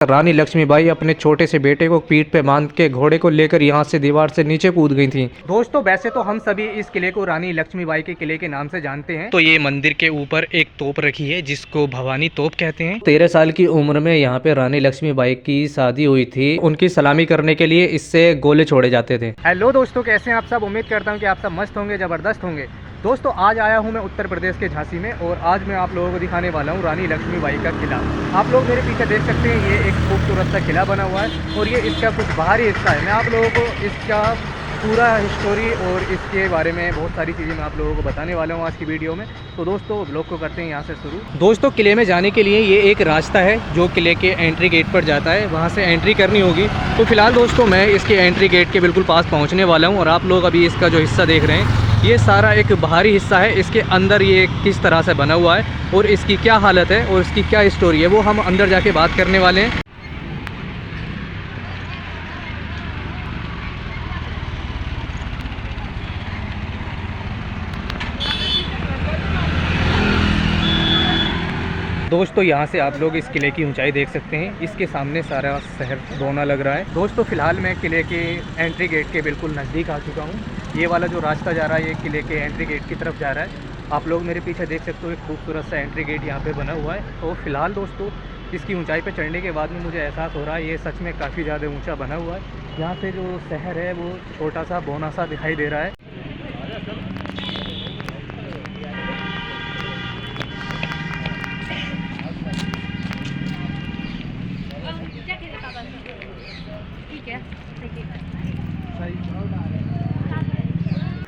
रानी लक्ष्मीबाई अपने छोटे से बेटे को पीठ पे बांध के घोड़े को लेकर यहाँ से दीवार से नीचे कूद गई थी। दोस्तों वैसे तो हम सभी इस किले को रानी लक्ष्मीबाई के किले के नाम से जानते हैं। तो ये मंदिर के ऊपर एक तोप रखी है जिसको भवानी तोप कहते हैं। 13 साल की उम्र में यहाँ पे रानी लक्ष्मीबाई की शादी हुई थी। उनकी सलामी करने के लिए इससे गोले छोड़े जाते थे। हेलो दोस्तों, कैसे हैं आप सब? उम्मीद करता हूँ कि आप सब मस्त होंगे, जबरदस्त होंगे। दोस्तों आज आया हूँ मैं उत्तर प्रदेश के झांसी में और आज मैं आप लोगों को दिखाने वाला हूँ रानी लक्ष्मीबाई का किला। आप लोग मेरे पीछे देख सकते हैं, ये एक खूबसूरत सा किला बना हुआ है और ये इसका कुछ बाहरी हिस्सा है। मैं आप लोगों को इसका पूरा हिस्टोरी और इसके बारे में बहुत सारी चीज़ें मैं आप लोगों को बताने वाला हूँ आज की वीडियो में। तो दोस्तों ब्लॉग को करते हैं यहाँ से शुरू। दोस्तों किले में जाने के लिए ये एक रास्ता है जो किले के एंट्री गेट पर जाता है, वहाँ से एंट्री करनी होगी। तो फिलहाल दोस्तों मैं इसके एंट्री गेट के बिल्कुल पास पहुँचने वाला हूँ और आप लोग अभी इसका जो हिस्सा देख रहे हैं ये सारा एक बाहरी हिस्सा है। इसके अंदर ये किस तरह से बना हुआ है और इसकी क्या हालत है और इसकी क्या स्टोरी है वो हम अंदर जाके बात करने वाले हैं। दोस्तों यहाँ से आप लोग इस किले की ऊंचाई देख सकते हैं। इसके सामने सारा शहर रोना लग रहा है। दोस्तों फिलहाल मैं किले के एंट्री गेट के बिल्कुल नज़दीक आ चुका हूँ। ये वाला जो रास्ता जा रहा है ये किले के एंट्री गेट की तरफ जा रहा है। आप लोग मेरे पीछे देख सकते हो एक खूबसूरत सा एंट्री गेट यहाँ पे बना हुआ है। तो फिलहाल दोस्तों इसकी ऊंचाई पे चढ़ने के बाद में मुझे एहसास हो रहा है ये सच में काफ़ी ज़्यादा ऊंचा बना हुआ है। यहाँ से जो शहर है वो छोटा सा बौना सा दिखाई दे रहा है।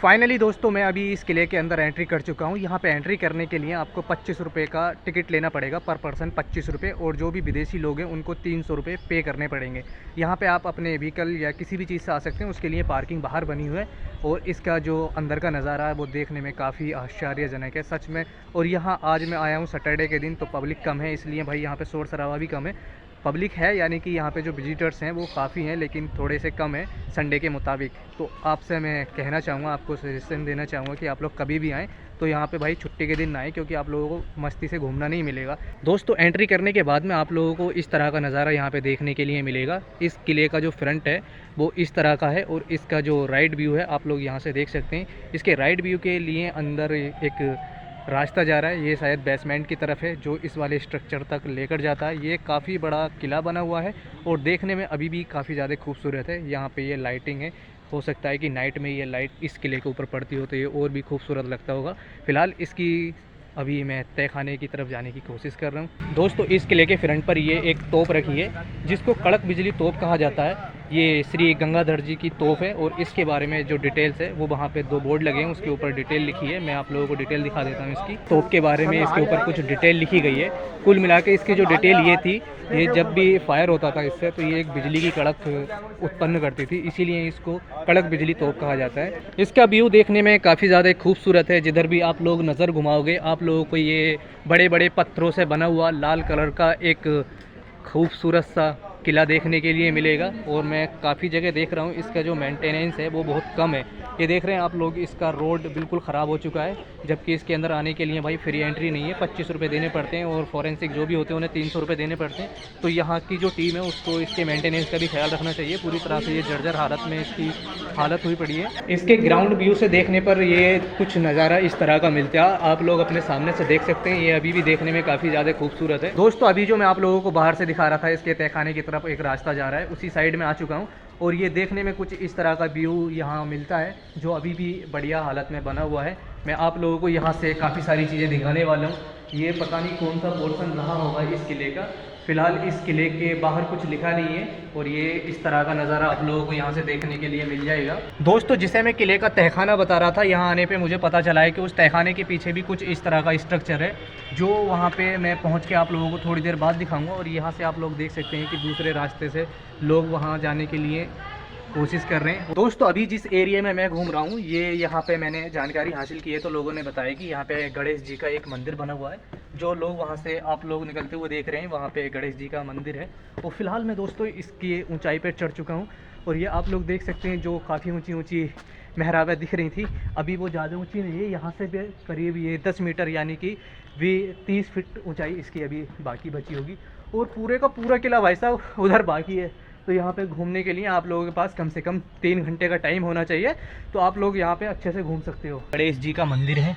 फाइनली दोस्तों मैं अभी इस किले के अंदर एंट्री कर चुका हूँ। यहाँ पे एंट्री करने के लिए आपको 25 रुपये का टिकट लेना पड़ेगा, पर पर्सन 25 रुपये, और जो भी विदेशी लोग हैं उनको 300 रुपये पे करने पड़ेंगे। यहाँ पे आप अपने व्हीकल या किसी भी चीज़ से आ सकते हैं, उसके लिए पार्किंग बाहर बनी हुई है। और इसका जो अंदर का नज़ारा है वो देखने में काफ़ी आश्चर्यजनक है सच में। और यहाँ आज मैं आया हूँ सैटरडे के दिन, तो पब्लिक कम है, इसलिए भाई यहाँ पर शोर शराबा भी कम है। पब्लिक है यानी कि यहाँ पे जो विजिटर्स हैं वो काफ़ी हैं, लेकिन थोड़े से कम है संडे के मुताबिक। तो आपसे मैं कहना चाहूँगा, आपको सजेशन देना चाहूँगा कि आप लोग कभी भी आएँ तो यहाँ पे भाई छुट्टी के दिन ना आए, क्योंकि आप लोगों को मस्ती से घूमना नहीं मिलेगा। दोस्तों एंट्री करने के बाद में आप लोगों को इस तरह का नज़ारा यहाँ पे देखने के लिए मिलेगा। इस किले का जो फ्रंट है वो इस तरह का है और इसका जो राइट व्यू है आप लोग यहाँ से देख सकते हैं। इसके राइट व्यू के लिए अंदर एक रास्ता जा रहा है, ये शायद बेसमेंट की तरफ है जो इस वाले स्ट्रक्चर तक लेकर जाता है। ये काफ़ी बड़ा किला बना हुआ है और देखने में अभी भी काफ़ी ज़्यादा खूबसूरत है। यहाँ पे ये लाइटिंग है, हो सकता है कि नाइट में ये लाइट इस किले के ऊपर पड़ती हो तो ये और भी खूबसूरत लगता होगा। फ़िलहाल इसकी अभी मैं तय खाने की तरफ जाने की कोशिश कर रहा हूँ। दोस्तों इस किले के फ्रंट पर ये एक तोप रखी है जिसको कड़क बिजली तोप कहा जाता है। ये श्री गंगाधर जी की तोप है और इसके बारे में जो डिटेल्स है वो वहाँ पे 2 बोर्ड लगे हैं, उसके ऊपर डिटेल लिखी है। मैं आप लोगों को डिटेल दिखा देता हूँ इसकी तोप के बारे में। इसके ऊपर कुछ डिटेल लिखी गई है। कुल मिला के इसकी जो डिटेल ये थी, ये जब भी फायर होता था इससे तो ये एक बिजली की कड़क उत्पन्न करती थी, इसीलिए इसको कड़क बिजली तोप कहा जाता है। इसका व्यू देखने में काफ़ी ज़्यादा खूबसूरत है। जिधर भी आप लोग नज़र घुमाओगे आप लोगों को ये बड़े बड़े पत्थरों से बना हुआ लाल कलर का एक खूबसूरत सा किला देखने के लिए मिलेगा। और मैं काफ़ी जगह देख रहा हूँ इसका जो मेंटेनेंस है वो बहुत कम है। ये देख रहे हैं आप लोग, इसका रोड बिल्कुल ख़राब हो चुका है, जबकि इसके अंदर आने के लिए भाई फ्री एंट्री नहीं है, 25 रुपये देने पड़ते हैं और फॉरेंसिक जो भी होते हैं उन्हें 300 रुपये देने पड़ते हैं। तो यहाँ की जो टीम है उसको इसके मेंटेनेंस का भी ख्याल रखना चाहिए। पूरी तरह से ये जर्जर हालत में इसकी हालत हुई पड़ी है। इसके ग्राउंड व्यू से देखने पर ये कुछ नज़ारा इस तरह का मिलता है, आप लोग अपने सामने से देख सकते हैं। ये अभी भी देखने में काफ़ी ज़्यादा खूबसूरत है। दोस्तों अभी जो मैं आप लोगों को बाहर से दिखा रहा था, इसके तहखाने की तरफ एक रास्ता जा रहा है, उसी साइड में आ चुका हूँ और ये देखने में कुछ इस तरह का व्यू यहाँ मिलता है जो अभी भी बढ़िया हालत में बना हुआ है। मैं आप लोगों को यहाँ से काफ़ी सारी चीज़ें दिखाने वाला हूँ। ये पता नहीं कौन सा पोर्शन रहा होगा इस किले का। फ़िलहाल इस किले के बाहर कुछ लिखा नहीं है और ये इस तरह का नज़ारा आप लोगों को यहाँ से देखने के लिए मिल जाएगा। दोस्तों जिसे मैं किले का तहखाना बता रहा था, यहाँ आने पे मुझे पता चला है कि उस तहखाने के पीछे भी कुछ इस तरह का स्ट्रक्चर है जो वहाँ पे मैं पहुँच के आप लोगों को थोड़ी देर बाद दिखाऊँगा। और यहाँ से आप लोग देख सकते हैं कि दूसरे रास्ते से लोग वहाँ जाने के लिए कोशिश कर रहे हैं। दोस्तों अभी जिस एरिया में मैं घूम रहा हूँ ये यहाँ पे मैंने जानकारी हासिल की है, तो लोगों ने बताया कि यहाँ पे गणेश जी का एक मंदिर बना हुआ है। जो लोग वहाँ से आप लोग निकलते हुए देख रहे हैं वहाँ पे गणेश जी का मंदिर है। तो फिलहाल मैं दोस्तों इसकी ऊंचाई पर चढ़ चुका हूँ और ये आप लोग देख सकते हैं जो काफ़ी ऊंची ऊंची मेहराबें दिख रही थी, अभी वो ज़्यादा ऊंची नहीं है। यहाँ से भी करीब ये 10 मीटर यानी कि 30 फीट ऊंचाई इसकी अभी बाकी बची होगी। और पूरे का पूरा किला भाई साहब उधर बाकी है। तो यहाँ पे घूमने के लिए आप लोगों के पास कम से कम 3 घंटे का टाइम होना चाहिए, तो आप लोग यहाँ पे अच्छे से घूम सकते हो। गणेश जी का मंदिर है,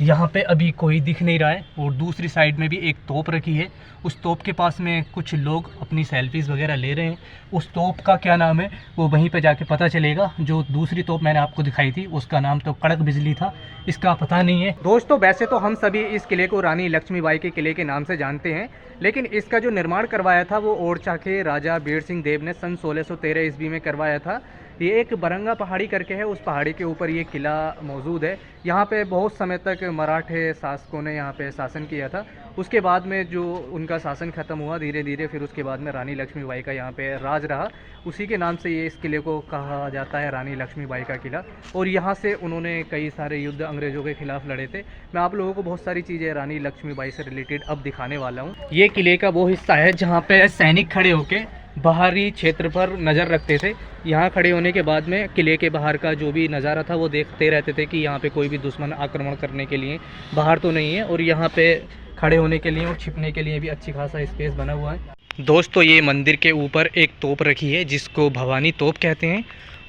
यहाँ पे अभी कोई दिख नहीं रहा है, और दूसरी साइड में भी एक तोप रखी है। उस तोप के पास में कुछ लोग अपनी सेल्फीज़ वगैरह ले रहे हैं। उस तोप का क्या नाम है वो वहीं पे जाके पता चलेगा। जो दूसरी तोप मैंने आपको दिखाई थी उसका नाम तो कड़क बिजली था, इसका पता नहीं है। दोस्तों वैसे तो हम सभी इस किले को रानी लक्ष्मीबाई के किले के नाम से जानते हैं, लेकिन इसका जो निर्माण करवाया था वो ओरछा के राजा बीर सिंह देव ने सन 1613 ईस्वी में करवाया था। ये एक बरंगा पहाड़ी करके है, उस पहाड़ी के ऊपर ये किला मौजूद है। यहाँ पे बहुत समय तक मराठे शासकों ने यहाँ पे शासन किया था। उसके बाद में जो उनका शासन ख़त्म हुआ धीरे धीरे, फिर उसके बाद में रानी लक्ष्मीबाई का यहाँ पे राज रहा। उसी के नाम से ये इस किले को कहा जाता है रानी लक्ष्मीबाई का किला। और यहाँ से उन्होंने कई सारे युद्ध अंग्रेज़ों के खिलाफ लड़े थे। मैं आप लोगों को बहुत सारी चीज़ें रानी लक्ष्मीबाई से रिलेटेड अब दिखाने वाला हूँ। ये किले का वो हिस्सा है जहाँ पे सैनिक खड़े होके बाहरी क्षेत्र पर नज़र रखते थे। यहाँ खड़े होने के बाद में किले के बाहर का जो भी नज़ारा था वो देखते रहते थे कि यहाँ पे कोई भी दुश्मन आक्रमण करने के लिए बाहर तो नहीं है। और यहाँ पे खड़े होने के लिए और छिपने के लिए भी अच्छी खासा स्पेस बना हुआ है। दोस्तों ये मंदिर के ऊपर एक तोप रखी है जिसको भवानी तोप कहते हैं,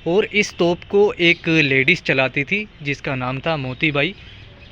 और इस तोप को एक लेडीज़ चलाती थी जिसका नाम था मोती बाई।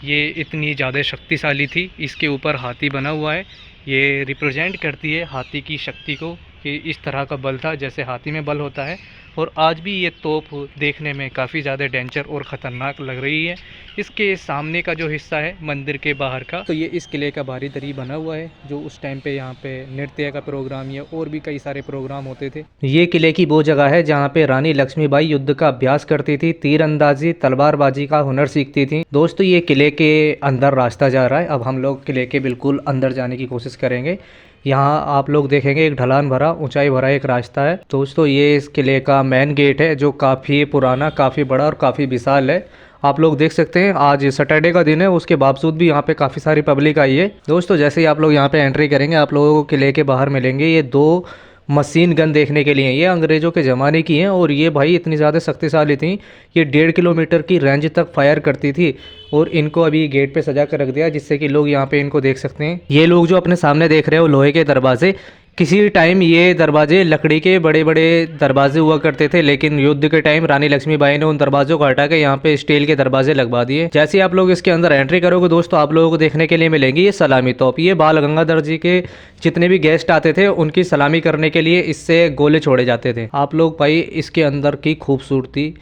ये इतनी ज़्यादा शक्तिशाली थी। इसके ऊपर हाथी बना हुआ है, ये रिप्रेजेंट करती है हाथी की शक्ति को, कि इस तरह का बल था जैसे हाथी में बल होता है। और आज भी ये तोप देखने में काफ़ी ज़्यादा डेंजर और ख़तरनाक लग रही है। इसके सामने का जो हिस्सा है मंदिर के बाहर का, तो ये इस किले का बाहरी दरी बना हुआ है, जो उस टाइम पे यहाँ पे नृत्य का प्रोग्राम या और भी कई सारे प्रोग्राम होते थे। ये किले की वो जगह है जहाँ पे रानी लक्ष्मीबाई युद्ध का अभ्यास करती थी, तीरंदाजी तलवारबाजी का हुनर सीखती थी। दोस्तों ये किले के अंदर रास्ता जा रहा है। अब हम लोग किले के बिल्कुल अंदर जाने की कोशिश करेंगे। यहाँ आप लोग देखेंगे एक ढलान भरा, ऊंचाई भरा एक रास्ता है। दोस्तों ये इस किले का मेन गेट है जो काफ़ी पुराना, काफ़ी बड़ा और काफ़ी विशाल है। आप लोग देख सकते हैं आज सैटरडे का दिन है, उसके बावजूद भी यहाँ पे काफ़ी सारी पब्लिक आई है। दोस्तों जैसे ही आप लोग यहाँ पे एंट्री करेंगे आप लोगों को किले के बाहर मिलेंगे ये 2 मशीन गन देखने के लिए। ये अंग्रेज़ों के ज़माने की हैं और ये भाई इतनी ज़्यादा शक्तिशाली थी, ये 1.5 किलोमीटर की रेंज तक फायर करती थी। और इनको अभी गेट पे सजा कर रख दिया जिससे कि लोग यहाँ पे इनको देख सकते हैं। ये लोग जो अपने सामने देख रहे हो लोहे के दरवाजे, किसी टाइम ये दरवाजे लकड़ी के बड़े बड़े दरवाजे हुआ करते थे, लेकिन युद्ध के टाइम रानी लक्ष्मीबाई ने उन दरवाजों को हटा के यहाँ पे स्टील के दरवाजे लगवा दिए। जैसे आप लोग इसके अंदर एंट्री करोगे दोस्तों आप लोगों को देखने के लिए मिलेंगी ये सलामी तोप। ये बाल गंगाधर जी के जितने भी गेस्ट आते थे उनकी सलामी करने के लिए इससे गोले छोड़े जाते थे। आप लोग भाई इसके अंदर की खूबसूरती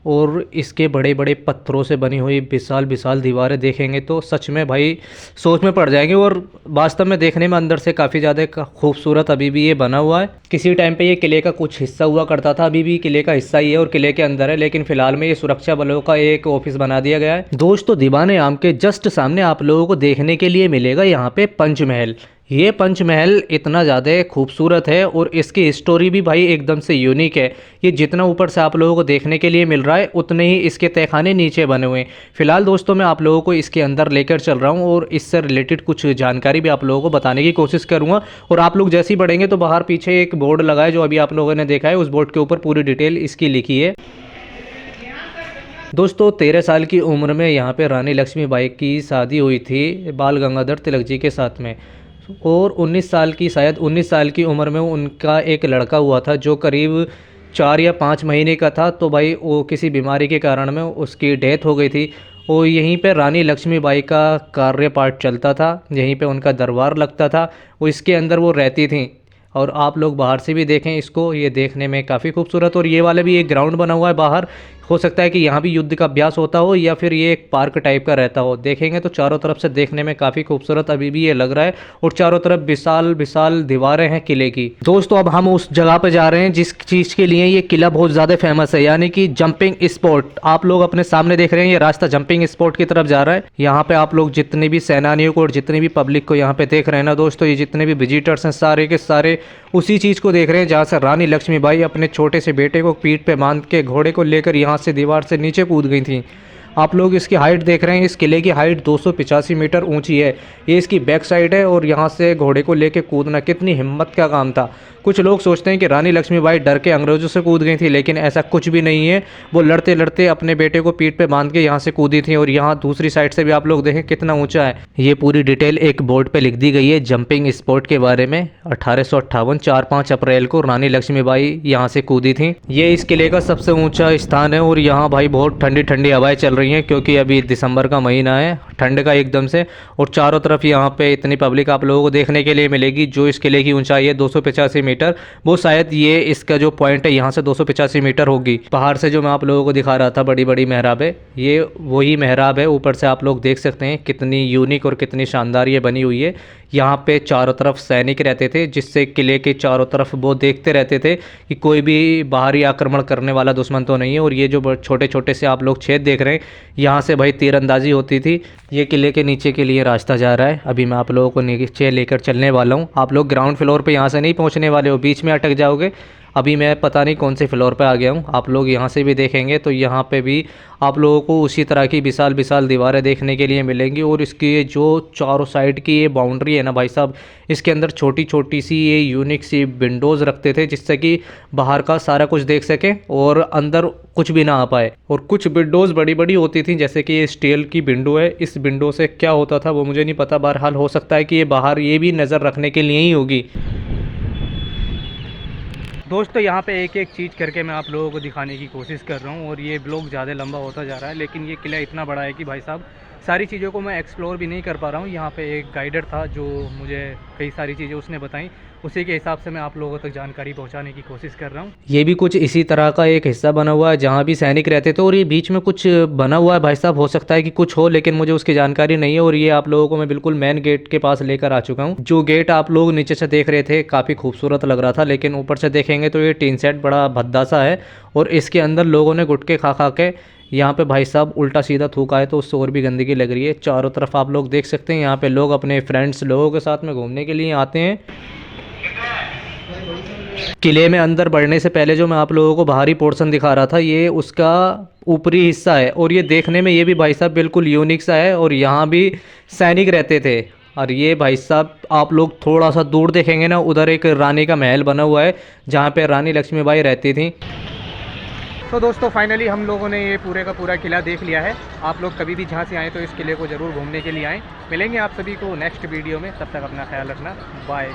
और इसके बड़े बड़े पत्थरों से बनी हुई विशाल विशाल दीवारें देखेंगे तो सच में भाई सोच में पड़ जाएंगे। और वास्तव में देखने में अंदर से काफ़ी ज़्यादा खूबसूरत अभी भी ये बना हुआ है। किसी टाइम पे ये किले का कुछ हिस्सा हुआ करता था, अभी भी किले का हिस्सा ही है और किले के अंदर है, लेकिन फिलहाल में ये सुरक्षा बलों का एक ऑफिस बना दिया गया है। दोस्तों दीवाने आम के जस्ट सामने आप लोगों को देखने के लिए मिलेगा यहाँ पे पंचमहल। ये पंचमहल इतना ज़्यादा खूबसूरत है और इसकी स्टोरी भी भाई एकदम से यूनिक है। ये जितना ऊपर से आप लोगों को देखने के लिए मिल रहा है उतने ही इसके तहखाने नीचे बने हुए हैं। फिलहाल दोस्तों मैं आप लोगों को इसके अंदर लेकर चल रहा हूँ और इससे रिलेटेड कुछ जानकारी भी आप लोगों को बताने की कोशिश करूँगा। और आप लोग जैसे ही बढ़ेंगे तो बाहर पीछे एक बोर्ड लगा है जो अभी आप लोगों ने देखा है, उस बोर्ड के ऊपर पूरी डिटेल इसकी लिखी है। दोस्तों 13 साल की उम्र में यहाँ पे रानी लक्ष्मीबाई की शादी हुई थी बाल गंगाधर तिलक जी के साथ में, और 19 साल की शायद 19 साल की उम्र में उनका एक लड़का हुआ था जो करीब 4 या 5 महीने का था। तो भाई वो किसी बीमारी के कारण में उसकी डेथ हो गई थी। और यहीं पे रानी लक्ष्मीबाई का कार्यपाठ चलता था, यहीं पे उनका दरबार लगता था, वो इसके अंदर वो रहती थी। और आप लोग बाहर से भी देखें इसको, ये देखने में काफ़ी खूबसूरत। और ये वाला भी एक ग्राउंड बना हुआ है बाहर, हो सकता है कि यहाँ भी युद्ध का अभ्यास होता हो या फिर ये एक पार्क टाइप का रहता हो। देखेंगे तो चारों तरफ से देखने में काफ़ी खूबसूरत अभी भी ये लग रहा है और चारों तरफ विशाल विशाल दीवारें हैं किले की। दोस्तों अब हम उस जगह पे जा रहे हैं जिस चीज़ के लिए ये किला बहुत ज़्यादा फेमस है, यानी कि जंपिंग स्पॉट। आप लोग अपने सामने देख रहे हैं ये रास्ता जंपिंग स्पॉट की तरफ जा रहा है। यहाँ पे आप लोग जितने भी सेनानियों को और जितनी भी पब्लिक को यहाँ पे देख रहे हैं ना दोस्तों, ये जितने भी विजिटर्स हैं सारे के सारे उसी चीज़ को देख रहे हैं जहाँ से रानी लक्ष्मीबाई अपने छोटे से बेटे को पीठ पे बांध के घोड़े को लेकर यहाँ से दीवार से नीचे कूद गई थी। आप लोग इसकी हाइट देख रहे हैं, इस किले की हाइट 285 मीटर ऊंची है। ये इसकी बैक साइड है और यहाँ से घोड़े को लेके कूदना कितनी हिम्मत का काम था। कुछ लोग सोचते हैं कि रानी लक्ष्मीबाई डर के अंग्रेज़ों से कूद गई थी, लेकिन ऐसा कुछ भी नहीं है। वो लड़ते लड़ते अपने बेटे को पीठ पे बांध के यहाँ से कूदी थी। और यहाँ दूसरी साइड से भी आप लोग देखें कितना ऊंचा है। ये पूरी डिटेल एक बोर्ड पे लिख दी गई है जंपिंग स्पोर्ट के बारे में। 1858 4-5 अप्रैल को रानी लक्ष्मीबाई यहाँ से कूदी थी। ये इस किले का सबसे ऊंचा स्थान है और यहाँ भाई बहुत ठंडी ठंडी हवाएं चल रही हैं, क्योंकि अभी दिसंबर का महीना है, ठंड का एकदम से। और चारों तरफ यहाँ पे इतनी पब्लिक आप लोगों को देखने के लिए मिलेगी। जो इस किले की ऊंचाई है 285 मीटर, वो शायद ये इसका जो पॉइंट है यहाँ से 285 मीटर होगी। पहाड़ से जो मैं आप लोगों को दिखा रहा था बड़ी बड़ी मेहराबें, ये वही मेहराब है। ऊपर से आप लोग देख सकते हैं कितनी यूनिक और कितनी शानदार ये बनी हुई है। यहाँ पे चारों तरफ सैनिक रहते थे, जिससे किले के चारों तरफ वो देखते रहते थे कि कोई भी बाहरी आक्रमण करने वाला दुश्मन तो नहीं है। और ये जो छोटे छोटे से आप लोग छेद देख रहे हैं, यहाँ से भाई तीरंदाजी होती थी। ये किले के नीचे के लिए रास्ता जा रहा है। अभी मैं आप लोगों को नीचे लेकर चलने वाला हूँ। आप लोग ग्राउंड फ्लोर पे यहाँ से नहीं पहुँचने वाले हो, बीच में अटक जाओगे। अभी मैं पता नहीं कौन से फ्लोर पे आ गया हूँ। आप लोग यहाँ से भी देखेंगे तो यहाँ पे भी आप लोगों को उसी तरह की विशाल विशाल दीवारें देखने के लिए मिलेंगी। और इसकी ये जो चारों साइड की ये बाउंड्री है ना भाई साहब, इसके अंदर छोटी छोटी सी ये यूनिक सी विंडोज़ रखते थे, जिससे कि बाहर का सारा कुछ देख सकें और अंदर कुछ भी ना आ पाए। और कुछ विंडोज़ बड़ी बड़ी होती थी, जैसे कि ये स्टील की विंडो है। इस विंडो से क्या होता था वो मुझे नहीं पता, बहरहाल हो सकता है कि ये बाहर ये भी नज़र रखने के लिए ही होगी। दोस्तों यहाँ पे एक एक चीज़ करके मैं आप लोगों को दिखाने की कोशिश कर रहा हूँ और ये ब्लॉग ज़्यादा लंबा होता जा रहा है, लेकिन ये किला इतना बड़ा है कि भाई साहब सारी चीज़ों को मैं एक्सप्लोर भी नहीं कर पा रहा हूँ। यहाँ पे एक गाइडर था जो मुझे कई सारी चीज़ें उसने बताई, उसी के हिसाब से मैं आप लोगों तक जानकारी पहुँचाने की कोशिश कर रहा हूँ। ये भी कुछ इसी तरह का एक हिस्सा बना हुआ है जहाँ भी सैनिक रहते थे, और ये बीच में कुछ बना हुआ है भाई साहब, हो सकता है कि कुछ हो, लेकिन मुझे उसकी जानकारी नहीं है। और ये आप लोगों को मैं बिल्कुल मेन गेट के पास लेकर आ चुका हूँ। जो गेट आप लोग नीचे से देख रहे थे काफ़ी खूबसूरत लग रहा था, लेकिन ऊपर से देखेंगे तो ये टीन सेट बड़ा भद्दा सा है। और इसके अंदर लोगों ने गुटके खा खा के यहाँ पे भाई साहब उल्टा सीधा थूका है, तो उससे और भी गंदगी लग रही है। चारों तरफ आप लोग देख सकते हैं, यहाँ पे लोग अपने फ्रेंड्स लोगों के साथ में घूमने के लिए आते हैं। किले में अंदर बढ़ने से पहले जो मैं आप लोगों को बाहरी पोर्शन दिखा रहा था, ये उसका ऊपरी हिस्सा है। और ये देखने में ये भी भाई साहब बिल्कुल यूनिक सा है, और यहाँ भी सैनिक रहते थे। और ये भाई साहब आप लोग थोड़ा सा दूर देखेंगे ना, उधर एक रानी का महल बना हुआ है जहाँ पे रानी लक्ष्मीबाई रहती थी। तो दोस्तों फाइनली हम लोगों ने ये पूरे का पूरा किला देख लिया है। आप लोग कभी भी जहाँ से आएँ तो इस किले को ज़रूर घूमने के लिए आएँ। मिलेंगे आप सभी को नेक्स्ट वीडियो में, तब तक अपना ख्याल रखना, बाय।